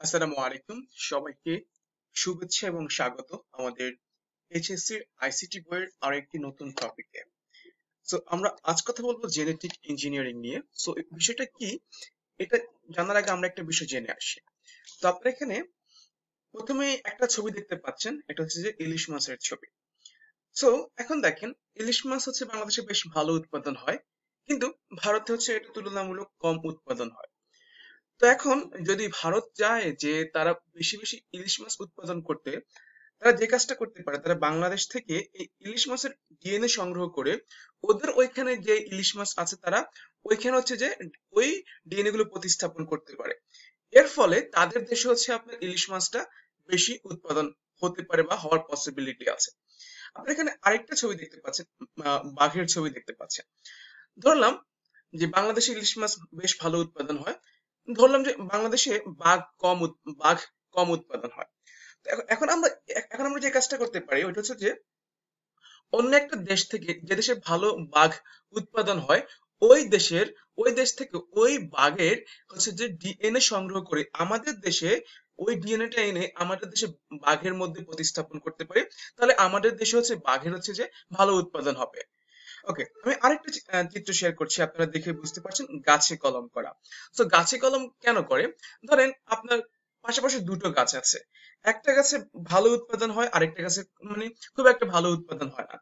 আসসালামু আলাইকুম সবাইকে শুভেচ্ছা এবং স্বাগত আমাদের এইচএসসি আইসিটি বইয়ের আরেকটি নতুন টপিকে। সো আমরা আজ কথা বলবো জেনেটিক ইঞ্জিনিয়ারিং নিয়ে। সো এই বিষয়টা কি এটা জানার আগে আমরা একটা বিষয় জেনে আসি। তো আপনারা এখানে প্রথমে একটা ছবি দেখতে পাচ্ছেন, এটা হচ্ছে যে ইলিশ মাছের ছবি। সো এখন দেখেন, ইলিশ মাছ হচ্ছে বাংলাদেশে বেশ ভালো উৎপাদন হয়, কিন্তু ভারতে হচ্ছে এটা তুলনামূলক কম উৎপাদন হয়। তো এখন যদি ভারত চায় যে তারা বেশি বেশি ইলিশ মাছ উৎপাদন করতে, তারা যে কাজটা করতে পারে, তারা বাংলাদেশ থেকে এই ইলিশ মাছের ডিএনএ সংগ্রহ করে ওদের ওইখানে যে ইলিশ মাছ আছে তারা ওইখানে হচ্ছে যে ওই ডিএনএ গুলো প্রতিস্থাপন করতে পারে। এর ফলে তাদের দেশে হচ্ছে আপনার ইলিশ মাছটা বেশি উৎপাদন হতে পারে বা হওয়ার পসিবিলিটি আছে। আপনি এখানে আরেকটা ছবি দেখতে পাচ্ছেন, বাঘের ছবি দেখতে পাচ্ছেন। ধরলাম যে বাংলাদেশে ইলিশ মাছ বেশ ভালো উৎপাদন হয়, ধরলাম যে বাংলাদেশে বাঘ কম উৎপাদন হয়। তো এখন আমরা যে কাজটা করতে পারি ওইটা হচ্ছে যে অন্য একটা দেশ থেকে, যে দেশে ভালো বাঘ উৎপাদন হয়, ওই দেশ থেকে ওই বাঘের হচ্ছে যে ডিএনএ সংগ্রহ করে আমাদের দেশে ওই ডিএনএটা এনে আমাদের দেশে বাঘের মধ্যে প্রতিস্থাপন করতে পারি। তাহলে আমাদের দেশে হচ্ছে বাঘের হচ্ছে যে ভালো উৎপাদন হবে। ওকে, আমি আরেকটা চিত্র শেয়ার করছি, আপনারা দেখে বুঝতে পারছেন গাছে কলম করা। তো গাছে কলম কেন করে? ধরেন আপনার পাশাপাশি দুটো গাছ আছে, একটা গাছে ভালো উৎপাদন হয়, আরেকটা গাছে মানে খুব একটা ভালো উৎপাদন হয় না।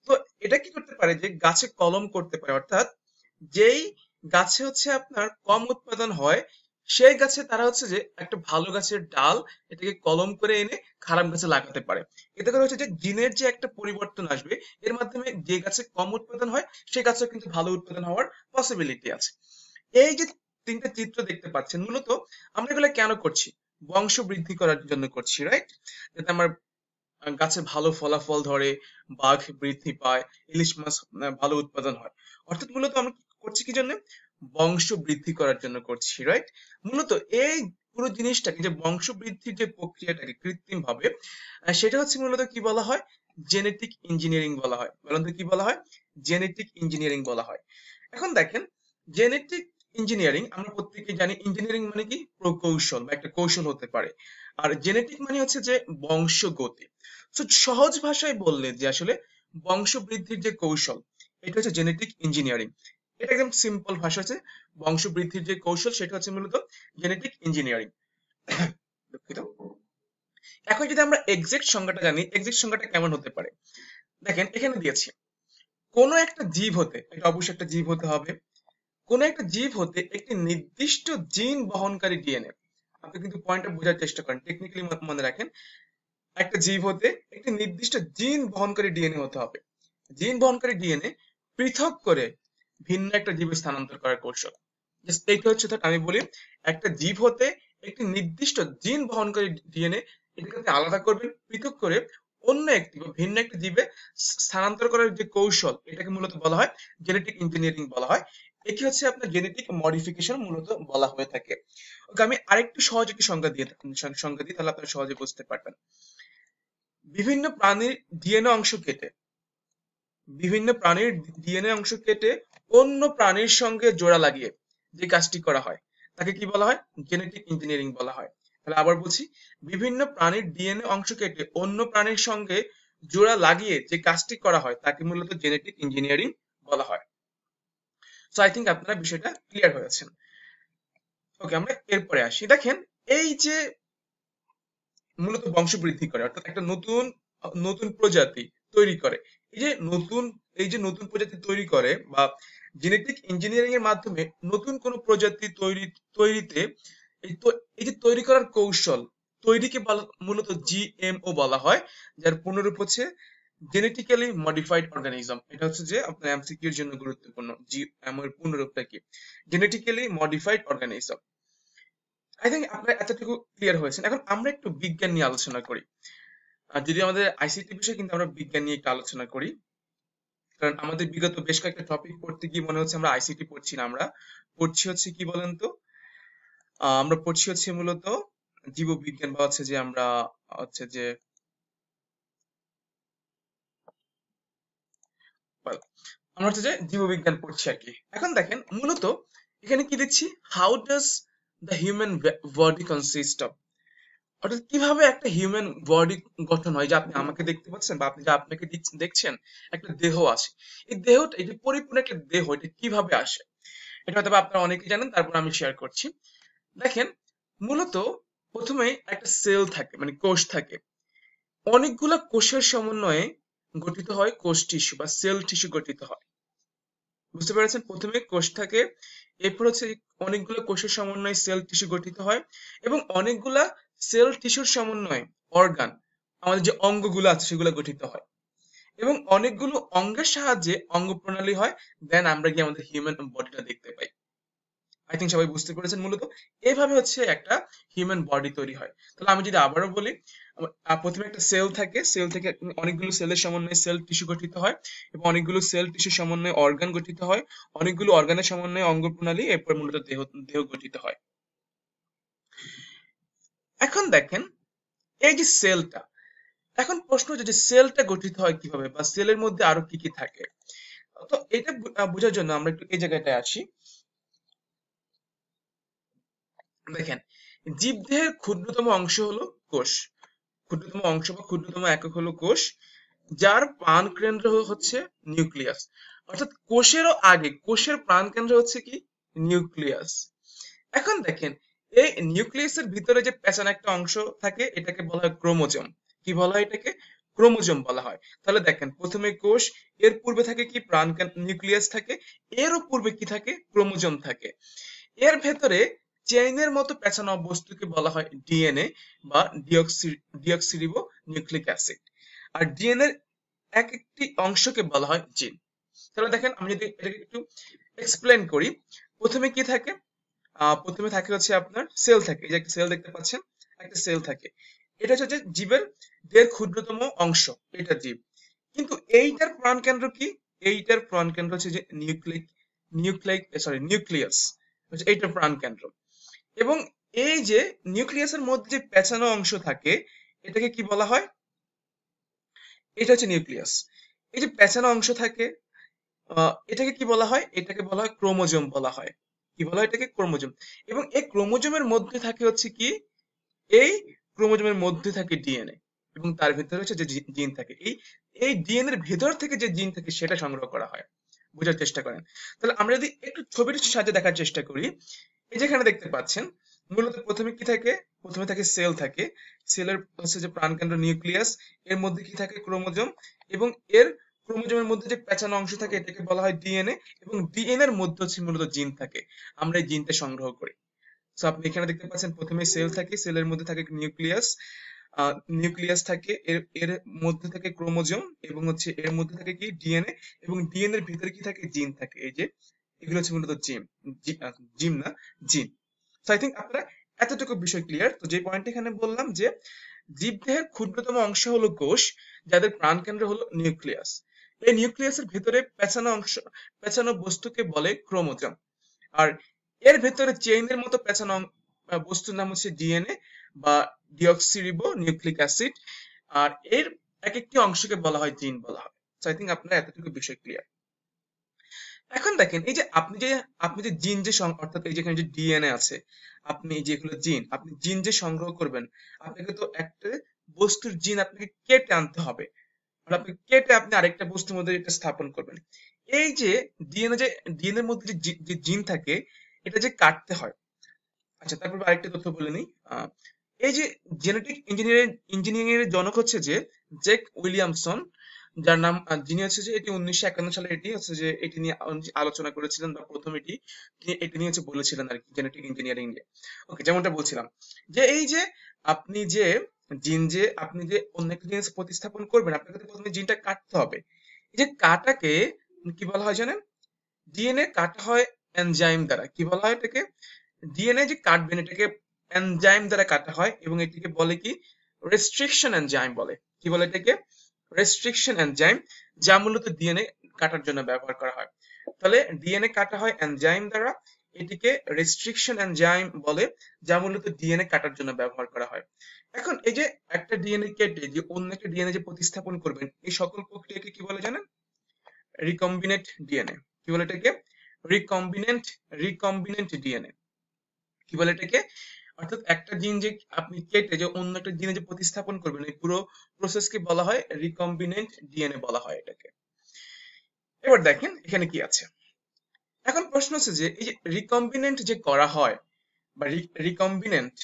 তো এটা কি করতে পারে যে গাছে কলম করতে পারে, অর্থাৎ যেই গাছে হচ্ছে আপনার কম উৎপাদন হয় সেই গাছে তারা হচ্ছে যে একটা ভালো গাছের ডাল এটাকে কলম করে এনে খারাপ গাছে লাগাতে পারে। এতে করে হচ্ছে যে জিনের যে একটা পরিবর্তন আসবে, এর মাধ্যমে যে গাছে কম উৎপাদন হয় সেই গাছেও কিন্তু ভালো উৎপাদন হওয়ার পসিবিলিটি আছে। এই যে তিনটা চিত্র দেখতে পাচ্ছেন, মূলত আমরা এগুলো কেন করছি? বংশ বৃদ্ধি করার জন্য করছি, রাইট? যাতে আমার গাছে ভালো ফলাফল ধরে, বাঘ বৃদ্ধি পায়, ইলিশ মাছ ভালো উৎপাদন হয়। অর্থাৎ মূলত আমরা করছি কি জন্য? বংশ বৃদ্ধি করার জন্য করছি, রাইট? মূলত এই পুরো জিনিসটাকে, যে বংশ বৃদ্ধির যে প্রক্রিয়াটাকে কৃত্রিম ভাবে, সেটা হচ্ছে মূলত কি বলা হয়? জেনেটিক ইঞ্জিনিয়ারিং বলা হয়। বলেন তো কি বলা হয়? জেনেটিক ইঞ্জিনিয়ারিং বলা হয়। এখন দেখেন, জেনেটিক ইঞ্জিনিয়ারিং আমরা প্রত্যেকে জানি, ইঞ্জিনিয়ারিং মানে কি? প্রকৌশল বা একটা কৌশল হতে পারে। আর জেনেটিক মানে হচ্ছে যে বংশগতি। তো সহজ ভাষায় বললে যে আসলে বংশবৃদ্ধির যে কৌশল, এটা হচ্ছে জেনেটিক ইঞ্জিনিয়ারিং। এটা একদম সিম্পল ভাষা হচ্ছে, বংশবৃদ্ধির যে কৌশল সেটা হচ্ছে মূলত জেনেটিক ইঞ্জিনিয়ারিং। দুঃখিত। এখন যদি আমরা এক্সাক্ট সংজ্ঞাটা জানি, এক্সাক্ট সংজ্ঞাটা কেমন হতে পারে? দেখেন এখানে দিয়েছি, কোন একটা জীব হতে, এটা অবশ্যই একটা জীব হতে হবে, কোন একটা জীব হতে একটি নির্দিষ্ট জিন বহনকারী ডিএনএ। আপনি কিন্তু পয়েন্টটা বোঝার চেষ্টা করেন, টেকনিক্যালি মনে রাখেন। একটা জীব হতে একটি নির্দিষ্ট জিন বহনকারী ডিএনএ হতে হবে। জিন বহনকারী ডিএনএ পৃথক করে ভিন্ন একটা জীবে স্থানান্তর করার কৌশল। জাস্ট এইটা হচ্ছে, ধর আমি বলি, একটা জীব হতে একটি নির্দিষ্ট জিন বহনকারী ডিএনএ এটাকে আলাদা করবেন, পৃথক করে অন্য একটি বা ভিন্ন একটি জীবে স্থানান্তর করার যে কৌশল, এটাকে মূলত বলা হয় জেনেটিক ইঞ্জিনিয়ারিং বলা হয়। এটি হচ্ছে আপনার জেনেটিক মডিফিকেশন মূলত বলা হয়ে থাকে। ওকে, আমি আরেকটু সহজ একটি সংজ্ঞা দিই, তাহলে আপনারা সহজে বুঝতে পারবেন। বিভিন্ন প্রাণীর ডিএনএ অংশ কেটে বিভিন্ন প্রাণীর ডিএনএ অংশ কেটে অন্য প্রাণীর সঙ্গে জোড়া লাগিয়ে যে কাজটি করা হয় তাকে কি বলা হয়? জেনেটিক ইঞ্জিনিয়ারিং বলা হয়। তাহলে আবার বলছি, বিভিন্ন প্রাণীর ডিএনএ অংশ কেটে অন্য প্রাণীর সঙ্গে জোড়া লাগিয়ে যে কাজটি করা হয় তাকে মূলত জেনেটিক ইঞ্জিনিয়ারিং বলা হয়। সো আই থিঙ্ক আপনারা বিষয়টা ক্লিয়ার হয়েছেন। ওকে, আমরা এরপরে আসি। দেখেন, এই যে মূলত বংশবৃদ্ধি করে, অর্থাৎ একটা নতুন নতুন প্রজাতি তৈরি করে। এই যে নতুন প্রজাতি তৈরি করে বা জেনেটিক ইঞ্জিনিয়ারিং এর মাধ্যমে নতুন কোন প্রজাতি তৈরিতে এই যে তৈরি করার কৌশল, তৈরিকে মূলত জিএমও বলা হয়, যার পূর্ণরূপ হচ্ছে জেনেটিক্যালি মডিফাইড অর্গানিজম। এটা হচ্ছে যে আপনার এমসিকিউ এর জন্য গুরুত্বপূর্ণ, জিএমও এর পূর্ণরূপটা কি? Genetically modified organism. I think আপনারা এতটুকু ক্লিয়ার হয়েছেন। এখন আমরা একটু বিজ্ঞান নিয়ে আলোচনা করি। আর যদি আমাদের আইসিটি বিষয়, কিন্তু আমরা বিজ্ঞান নিয়ে একটু আলোচনা করি, কারণ আমাদের বিগত বেশ কয়েকটা টপিক পড়তে গিয়ে মনে হচ্ছে আমরা আইসিটি পড়ছি না, আমরা পড়ছি হচ্ছে কি বলেন তো? আমরা পড়ছি হচ্ছে মূলত জীববিজ্ঞান, বা হচ্ছে যে আমরা হচ্ছে যে well, আমরা হচ্ছে যে জীববিজ্ঞান পড়ছি আর কি। এখন দেখেন মূলত এখানে কি দেখছি, how does the human body consist of. অর্থাৎ কিভাবে একটা হিউম্যান বডি গঠন হয়, যে আপনি আমাকে দেখতে পাচ্ছেন বা আপনি যে আপনাকে দেখছেন, একটা দেহ আছে। এই দেহটা, এই যে পরিপূর্ণ একটা দেহ, এটা কিভাবে আসে, এটা হয়তো বা আপনারা অনেকেই জানেন, তারপর আমি শেয়ার করছি। দেখেন, মূলত প্রথমে একটা সেল থাকে, মানে কোষ থাকে। অনেকগুলা কোষের সমন্বয়ে গঠিত হয় কোষ টিস্যু বা সেল টিস্যু গঠিত হয়। বুঝতে পেরেছেন? প্রথমে কোষ থাকে, এরপর হচ্ছে অনেকগুলো কোষের সমন্বয়ে সেল টিস্যু গঠিত হয়, এবং অনেকগুলা সেল টিস্যুর সমন্বয়ে অর্গান, আমাদের যে অঙ্গগুলো আছে সেগুলো গঠিত হয়, এবং অনেকগুলো অঙ্গের সাহায্যে অঙ্গ প্রণালী হয়। দেন আমরা গিয়ে আমাদের হিউম্যান বডিটা দেখতে পাই। আই থিঙ্ক সবাই বুঝতে পেরেছেন। মূলত এইভাবে হচ্ছে একটা হিউম্যান বডি তৈরি হয়। তাহলে আমি যদি আবারও বলি, প্রথমে একটা সেল থাকে, সেল থেকে অনেকগুলো সেলের সমন্বয়ে সেল টিস্যু গঠিত হয়, এবং অনেকগুলো সেল টিস্যুর সমন্বয়ে অর্গান গঠিত হয়, অনেকগুলো অর্গানের সমন্বয়ে অঙ্গ প্রণালী, এরপর মূলত দেহ দেহ গঠিত হয়। এখন দেখেন, এই যে সেলটা, এখন প্রশ্ন হচ্ছে যে সেলটা গঠিত হয় কিভাবে, বা সেলের মধ্যে আরো কি কি থাকে। তো এটা বোঝার জন্য আমরা একটু এই জায়গাটায় আসি। দেখেন, জীবদেহের ক্ষুদ্রতম অংশ হলো কোষ। ক্ষুদ্রতম অংশ বা ক্ষুদ্রতম একক হলো কোষ, যার প্রাণকেন্দ্র হচ্ছে নিউক্লিয়াস। অর্থাৎ কোষেরও আগে, কোষের প্রাণকেন্দ্র হচ্ছে কি, নিউক্লিয়াস। এখন দেখেন, এই নিউক্লিয়াসের ভিতরে যে পেঁচানো একটা অংশ থাকে, এটাকে বলা হয় ক্রোমোজোম। কি বলা হয় এটাকে? ক্রোমোজোম বলা হয়। তাহলে দেখেন, প্রথমে কোষ, এর পূর্বে থাকে কি, প্রাণ নিউক্লিয়াস থাকে, এরও পূর্বে কি থাকে, ক্রোমোজোম থাকে। এর ভেতরে চেইনের মতো পেঁচানো বস্তুকে বলা হয় ডিএনএ বা ডিঅক্সিরিবো নিউক্লিক অ্যাসিড। আর ডিএনএর এক একটি অংশকে বলা হয় জিন। তাহলে দেখেন, আমি যদি এটাকে একটু এক্সপ্লেন করি, প্রথমে কি থাকে, প্রথমে থাকে হচ্ছে আপনার সেল থাকে। এই যে একটা সেল দেখতে পাচ্ছেন, একটা সেল থাকে। এটা হচ্ছে যে জীবের দেহের ক্ষুদ্রতম অংশ, এটা জীব। কিন্তু এইটার প্রাণকেন্দ্র কি? এইটার প্রাণকেন্দ্র হচ্ছে যে নিউক্লিয়াস হচ্ছে এইটার প্রাণকেন্দ্র। এবং এই যে নিউক্লিয়াসের মধ্যে যে পেঁচানো অংশ থাকে, এটাকে কি বলা হয়? এটা হচ্ছে নিউক্লিয়াস। এই যে পেঁচানো অংশ থাকে, এটাকে কি বলা হয়? এটাকে বলা হয় ক্রোমোজোম বলা হয়। কি বলা হয় এটাকে? ক্রোমোজোম। এবং এই ক্রোমোজোমের মধ্যে থাকে হচ্ছে কি, এই ক্রোমোজোমের মধ্যে থাকে ডিএনএ, এবং তার ভেতরে হচ্ছে যে জিন থাকে। এই এই ডিএনএ এর ভেতর থেকে যে জিন থাকে সেটা সংগ্রহ করা হয়। বোঝার চেষ্টা করেন। তাহলে আমরা যদি একটু ছবির সাহায্যে দেখার চেষ্টা করি, এই যেখানে দেখতে পাচ্ছেন, মূলত প্রথমে কি থাকে? প্রথমে থাকে সেল থাকে। সেলের হচ্ছে যে প্রাণকেন্দ্র নিউক্লিয়াস, এর মধ্যে কি থাকে? ক্রোমোজোম। এবং এর ক্রোমোজোমের মধ্যে যে পেঁচানো অংশ থাকে, এটাকে বলা হয় ডিএনএ, এবং ডিএনএ এর মধ্যে হচ্ছে মূলত জিন থাকে। আমরা এই জিনটা সংগ্রহ করি। সো আপনি এখানে দেখতে পাচ্ছেন, প্রথমে সেল থাকে, সেলের মধ্যে থাকে নিউক্লিয়াস, নিউক্লিয়াস থাকে, এর এর মধ্যে থাকে ক্রোমোজোম, এবং হচ্ছে এর মধ্যে থাকে কি, ডিএনএ, এবং ডিএনএ এর ভিতরে কি থাকে? জিন থাকে। এই যে এগুলো হচ্ছে মূলত জিম না, জিন। সো আই থিঙ্ক আপনারা এতটুকু বিষয় ক্লিয়ার। তো যে পয়েন্ট এখানে বললাম যে জীবদেহের ক্ষুদ্রতম অংশ হলো কোষ, যাদের প্রাণকেন্দ্র হলো নিউক্লিয়াস। এই নিউক্লিয়াসের ভেতরে পেঁচানো অংশ, পেঁচানো বস্তুকে বলে ক্রোমোজোম। আর এর ভেতরে চেইনের মতো পেঁচানো বস্তুর নাম হচ্ছে ডিএনএ বা ডিঅক্সিরিবো নিউক্লিক অ্যাসিড। আর এর এক একটি অংশকে বলা হয় জিন বলা হয়। সো আই থিঙ্ক আপনারা এতটুকু বিষয় ক্লিয়ার। এখন দেখেন, এই যে আপনি যে জিন যে অর্থাৎ এই যেখানে যে ডিএনএ আছে, আপনি যেগুলো জিন, আপনি জিন যে সংগ্রহ করবেন, আপনাকে তো একটা বস্তুর জিন আপনাকে কেটে আনতে হবে। আর আপনি কেটে আপনি আরেকটা বস্তুর মধ্যে এটা স্থাপন করবেন। এই যে ডিএনএ এর মধ্যে যে জিন থাকে, এটা যে কাটতে হয়। আচ্ছা, তারপর আরেকটা তথ্য বলে নিই। এই যে জেনেটিক ইঞ্জিনিয়ারিং এর জনক হচ্ছে যে জেক উইলিয়ামসন, যার নাম, যিনি হচ্ছে যে এটি 1951 সালে এটি হচ্ছে যে এটি নিয়ে আলোচনা করেছিলেন, বা প্রথম তিনি এটি নিয়ে হচ্ছে বলেছিলেন আর কি, জেনেটিক ইঞ্জিনিয়ারিং নিয়ে। ওকে, যেমনটা বলছিলাম, যে এই যে আপনি যে আপনি যে অন্য একটা জিনিস প্রতিস্থাপন করবেন, আপনাকে তো প্রথমে জিনটা কাটতে হবে। এই যে কাটাকে কি বলা হয় জানেন? ডিএনএ কাটা হয় এনজাইম দ্বারা। কি বলা হয় এটাকে? ডিএনএ যে কাটবেন, এটাকে এনজাইম দ্বারা কাটা হয়, এবং এটিকে বলে কি, রেস্ট্রিকশন এনজাইম বলে। কি বলে এটাকে? রেস্ট্রিকশন এনজাইম, যা মূলত ডিএনএ কাটার জন্য ব্যবহার করা হয়। তাহলে ডিএনএ কাটা হয় এনজাইম দ্বারা, এটিকে রেস্ট্রিকশন এনজাইম বলে, যা মূলত ডিএনএ কাটার জন্য ব্যবহার করা হয়। এখন এই যে একটা ডিএনএ কেটে যে অন্য একটা ডিএনএ যে প্রতিস্থাপন করবেন, এই সকল প্রক্রিয়াকে কি বলে জানেন? Recombinant DNA. কি বলে এটাকে? Recombinant recombinant DNA. কি বলে এটাকে? অর্থাৎ একটা জিন যে আপনি কেটে যে অন্য একটা জিনে যে প্রতিস্থাপন করবেন এই পুরো প্রসেসকে বলা হয় রিকম্বিনেন্ট ডিএনএ বলা হয় এটাকে। এবার দেখেন এখানে কি আছে। এখন প্রশ্ন হচ্ছে যে এই যে রিকম্বিনেন্ট যে করা হয় বা রিকম্বিনেন্ট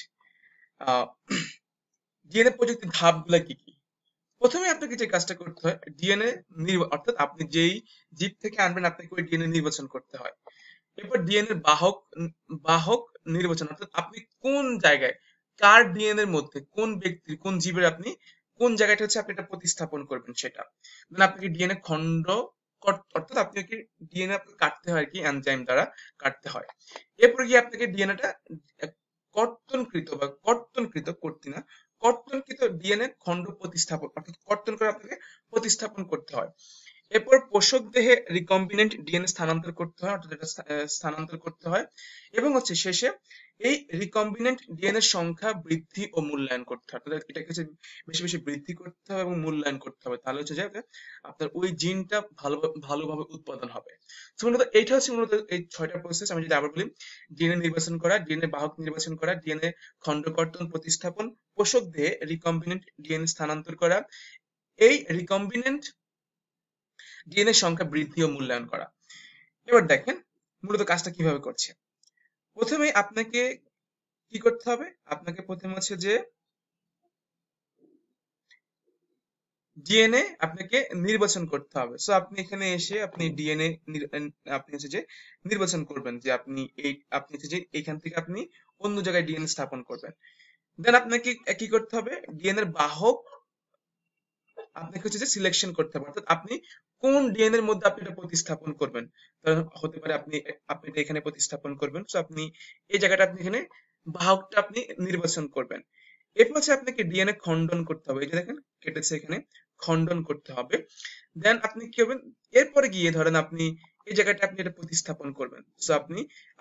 ডিএনএ প্রযুক্তির ধাপগুলা কি কি। প্রথমে আপনাকে যে কাজটা করতে হয় ডিএনএ অর্থাৎ আপনি যেই জীব থেকে আনবেন আপনাকে ওই ডিএনএ নির্বাচন করতে হয়। এরপর ডিএনএ বাহক নির্বাচন, অর্থাৎ আপনি কোন জায়গায় কার ডিএনএ এর মধ্যে কোন ব্যক্তির কোন জীবের আপনি কোন জায়গাটা হচ্ছে আপনি এটা প্রতিস্থাপন করবেন সেটা। মানে আপনাকে ডিএনএ খণ্ড অর্থাৎ আপনাকে ডিএনএ কাটতে হয় আর কি, এনজাইম দ্বারা কাটতে হয়। এরপর গিয়ে আপনাকে ডিএনএটা কর্তনকৃত ডিএনএ খণ্ড প্রতিস্থাপন অর্থাৎ কর্তন করে আপনাকে প্রতিস্থাপন করতে হয়। এরপর পোষক দেহে রিকম্বিনেন্ট ডিএনএ স্থানান্তর করতে হয়, অর্থাৎ এটা স্থানান্তর করতে হয়। এবং হচ্ছে শেষে এই রিকম্বিনেন্ট ডিএনএ সংখ্যা বৃদ্ধি ও মূল্যায়ন করতে হয়, অর্থাৎ এটাকে হচ্ছে বেশি বেশি বৃদ্ধি করতে হবে এবং মূল্যায়ন করতে হবে, তাহলে হচ্ছে যে আপনার ওই জিনটা ভালোভাবে উৎপাদন হবে। তো মূলত এইটা হচ্ছে মূলত এই 6টা প্রসেস। আমি যদি আবার বলি, ডিএনএ নির্বাচন করা, ডিএনএ বাহক নির্বাচন করা, ডিএনএ খণ্ডকর্তন প্রতিস্থাপন, পোষক দেহে রিকম্বিনেন্ট ডিএনএ স্থানান্তর করা, এই রিকম্বিনেন্ট ডিএনএ সংখ্যা বৃদ্ধি ও মূল্যায়ন করা। এবার দেখেন মূলত কাজটা কিভাবে করছে। প্রথমে আপনাকে কি করতে হবে, আপনাকে প্রথমে হচ্ছে যে ডিএনএ আপনাকে নির্বাচন করতে হবে। সো আপনি এখানে এসে আপনি ডিএনএ আপনি হচ্ছে যে নির্বাচন করবেন যে আপনি হচ্ছে যে এখান থেকে আপনি অন্য জায়গায় ডিএনএ স্থাপন করবেন। দেন আপনাকে কি করতে হবে, ডিএনএ এর বাহক আপনাকে হচ্ছে যে সিলেকশন করতে হবে, অর্থাৎ আপনি কোন ডিএনএ এর মধ্যে আপনি এটা প্রতিস্থাপন করবেন। হতে পারে আপনি আপনি এটা এখানে প্রতিস্থাপন করবেন, সো আপনি এই জায়গাটা আপনি এখানে বাহকটা আপনি নির্বাচন করবেন। এরপর হচ্ছে আপনাকে ডিএনএ খণ্ডন করতে হবে, এই যে দেখেন কেটেছে এখানে, খণ্ডন করতে হবে। দেন আপনি কি করবেন, এরপরে গিয়ে ধরেন আপনি এই জায়গাটা আপনি এটা প্রতিস্থাপন করবেন, সো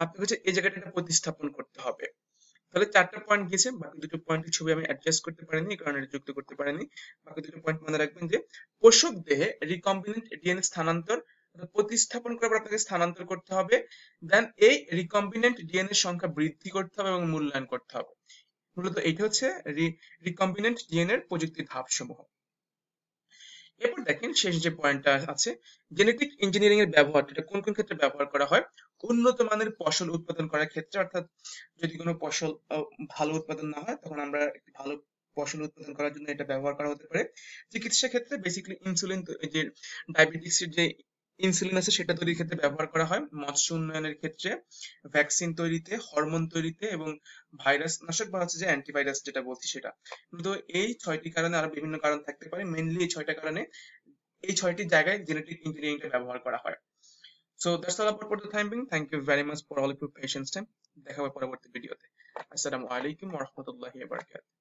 আপনাকে হচ্ছে এই জায়গাটা এটা প্রতিস্থাপন করতে হবে। তাহলে 4টা পয়েন্ট গেছে, বাকি 2টো পয়েন্টের ছবি আমি অ্যাডজাস্ট করতে পারিনি, এই কারণে এটা যুক্ত করতে পারিনি। বাকি 2টো পয়েন্ট মনে রাখবেন যে পোষক দেহে রিকম্বিনেন্ট ডিএনএ স্থানান্তর প্রতিস্থাপন করার পর আপনাকে স্থানান্তর করতে হবে। দেন এই রিকম্বিনেন্ট ডিএনএ সংখ্যা বৃদ্ধি করতে হবে এবং মূল্যায়ন করতে হবে। মূলত এইটা হচ্ছে রিকম্বিনেন্ট ডিএনএ এর প্রযুক্তির ধাপসমূহ। এরপর দেখেন শেষ যে পয়েন্টটা আছে, জেনেটিক ইঞ্জিনিয়ারিং এর ব্যবহার, এটা কোন কোন ক্ষেত্রে ব্যবহার করা হয়। উন্নত মানের ফসল উৎপাদন করার ক্ষেত্রে, অর্থাৎ যদি কোনো ফসল ভালো উৎপাদন না হয় তখন আমরা একটি ভালো ফসল উৎপাদন করার জন্য এটা ব্যবহার করা হতে পারে। চিকিৎসা ক্ষেত্রে বেসিক্যালি ইনসুলিন, যে ডায়াবেটিক্সের যে ইনসুলিন আছে সেটা তৈরির ক্ষেত্রে ব্যবহার করা হয়। মৎস্য উন্নয়নের ক্ষেত্রে, ভ্যাকসিন তৈরিতে, হরমোন তৈরিতে এবং ভাইরাস নাশক বা হচ্ছে যে অ্যান্টিভাইরাস যেটা বলছি সেটা। কিন্তু এই 6টি কারণে আরো বিভিন্ন কারণ থাকতে পারে, মেইনলি এই 6টা কারণে এই 6টি জায়গায় জেনেটিক ইঞ্জিনিয়ারিংটা ব্যবহার করা হয়। So that's all about for the time being. Thank you very much for all your patience time. দেখা হবে পরবর্তী ভিডিওতে। আসসালামু আলাইকুম ওয়া রাহমাতুল্লাহি ওয়া বারাকাতুহু।